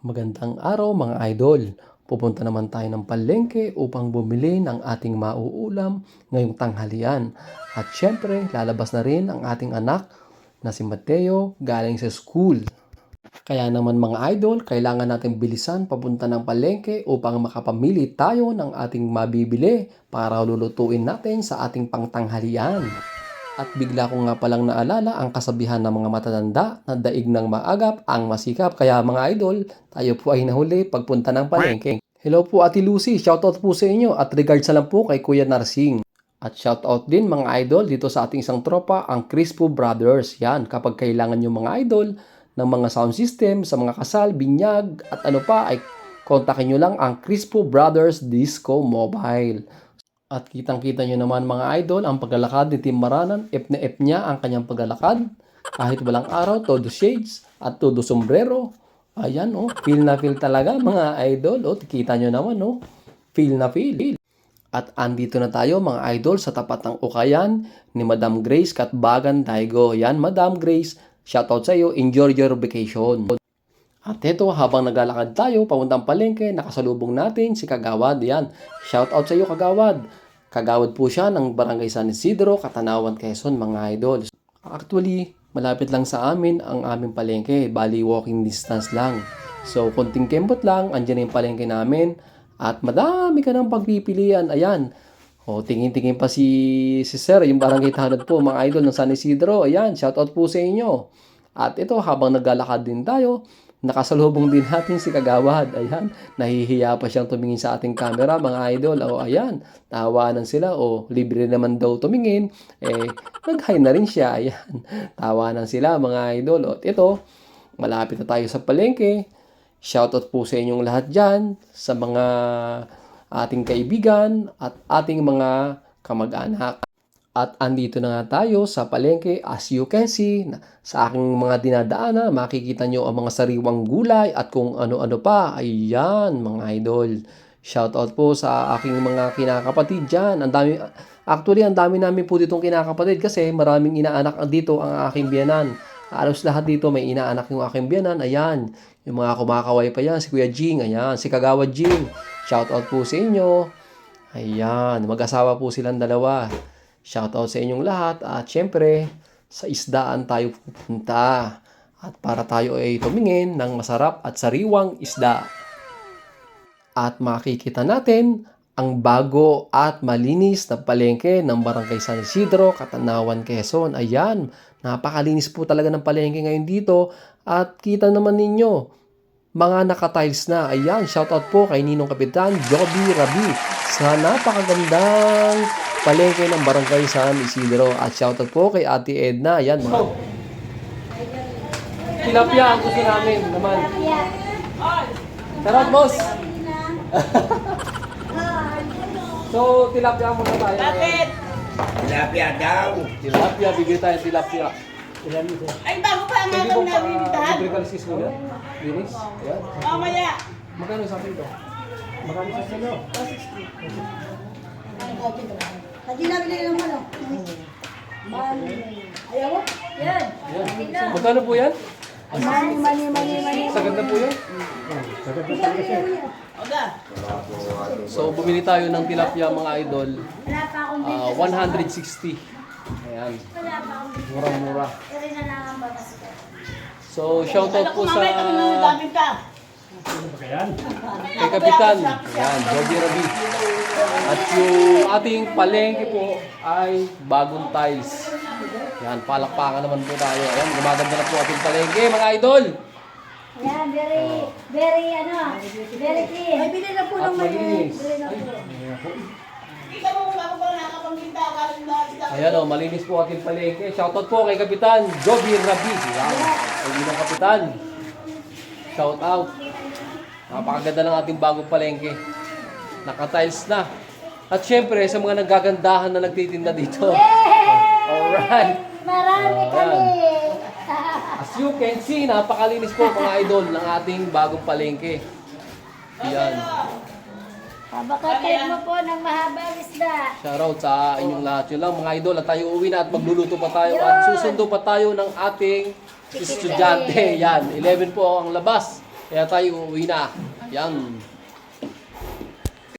Magandang araw mga idol. Pupunta naman tayo ng palengke upang bumili ng ating mauulam ngayong tanghalian. At syempre, lalabas na rin ang ating anak na si Mateo galing sa school. Kaya naman mga idol, kailangan natin bilisan papunta ng palengke upang makapamili tayo ng ating mabibili para lulutuin natin sa ating pangtanghalian. At bigla ko nga palang naalala ang kasabihan ng mga matatanda na daig ng maagap ang masikap. Kaya mga idol, tayo po ay nahuli pagpunta ng palengke. Hello po Ate Lucy, shoutout po sa inyo at regards na lang po kay Kuya Narsing. At shoutout din mga idol dito sa ating isang tropa, ang Crispo Brothers. Yan, kapag kailangan nyo mga idol ng mga sound system sa mga kasal, binyag at ano pa ay kontakin nyo lang ang Crispo Brothers Disco Mobile. At kitang-kita nyo naman mga idol ang paglalakad ni Tim Maranan. F na F niya ang kanyang paglalakad. Kahit walang araw, todo shades at todo sombrero. Ayan feel na feel talaga mga idol. Kita nyo naman feel na feel. At andito na tayo mga idol sa tapat ng ukayan ni Madam Grace Katbagan Daigo. Yan Madam Grace, shoutout sa iyo, enjoy your vacation. At ito, habang naglalakad tayo, papuntang palengke, nakasalubong natin si Kagawad. Yan, shoutout sa iyo Kagawad. Kagawad po siya ng Barangay San Isidro, Katanawan, Quezon, mga idol. Actually, malapit lang sa amin ang aming palengke. Bali, walking distance lang. So, konting kembot lang, andyan yung palengke namin. At madami ka ng pagpipilian. Ayan. Tingin-tingin pa si Sir, yung Barangay Tanod po, mga idol ng San Isidro. Ayan, shoutout po sa inyo. At ito, habang naglalakad din tayo, nakasalubong din natin si Kagawad. Ayan, nahihiya pa siyang tumingin sa ating camera, mga idol. Ayan, tawanan sila. Libre naman daw tumingin. Nag-hi na rin siya. Ayan, tawanan sila, mga idol. At ito, malapit na tayo sa palengke. Shoutout po sa inyong lahat dyan, sa mga ating kaibigan at ating mga kamag-anak. At andito na nga tayo sa palengke. As you can see, sa aking mga dinadaanan, makikita nyo ang mga sariwang gulay at kung ano-ano pa. Ayan, mga idol. Shoutout po sa aking mga kinakapatid dyan. Actually, ang dami namin po ditong kinakapatid kasi maraming inaanak dito ang aking biyanan. Halos lahat dito may inaanak yung aking biyanan. Ayan, yung mga kumakaway pa yan. Si Kuya Jing, ayan, si Kagawad Jing. Shoutout po sa inyo. Ayan, mag-asawa po silang dalawa. Shoutout sa inyong lahat at syempre sa isdaan tayo pupunta at para tayo ay tumingin ng masarap at sariwang isda. At makikita natin ang bago at malinis na palengke ng Barangay San Isidro, Katanawan, Quezon. Ayan, napakalinis po talaga ng palengke ngayon dito at kita naman ninyo, mga naka-tiles na. Ayan, shoutout po kay Ninong Kapitan Joby Rabi sa napakagandang palengke ng Barangay San Isidro. At shoutout po kay Ate Edna. Ayan mga tilapia ang gusto namin naman. Sarap boss. So tilapia muna tayo. Bakit? Tilapia daw. Tilapia, bigay tayo tilapia. Ay, bago pa ang Pwede alam po na bibitahan. libre kalisis mo yan? Linis? Ayan. Mamaya. Magkano sa akin ito? Magkano sa akin ito? Hindi namin na yung ano. Ayaw mo? Yan. Ayan. Magkano po yan? Mani. Sa ganda po yan? Oga. So bumili tayo ng tilapia mga idol. Wala pa akong 160. Ayan. Wala pa akong Murang-mura. Pero na lang ang babasito. So shoutout po sa Mamaya ka naman nagdamit ka. kay Kapitan. Ayan, Joby Rabi. At yung ating palengke po ay bagong tiles. Yan, palakpakan naman po tayo. Ayan, gumaganda na po ating palengke mga idol. Yan, very clean. Ay, bili na po At ng malinis. Bili na po. Kita mo kung ako ba nakakapagbinta ka rin na sila. Ayan malinis po ating palengke. Shoutout po kay Kapitan Joby Rabi. Yan, kay ng Kapitan. Shoutout. Napakaganda ng ating bagong palengke. Naka-tiles na. At syempre, sa mga nagagandahan na nagtitinda dito. Alright. Marami kami. As you can see, napakalinis po mga idol ng ating bagong palengke. Yan. Pabakatid mo po ng mahabang isda. Shoutout sa inyong lahat. Yun lang mga idol. At tayo uwi na at magluluto pa tayo. At susundo pa tayo ng ating estudyante. Yan. 11 po ang labas. Kaya tayo uuwi na. Ayan.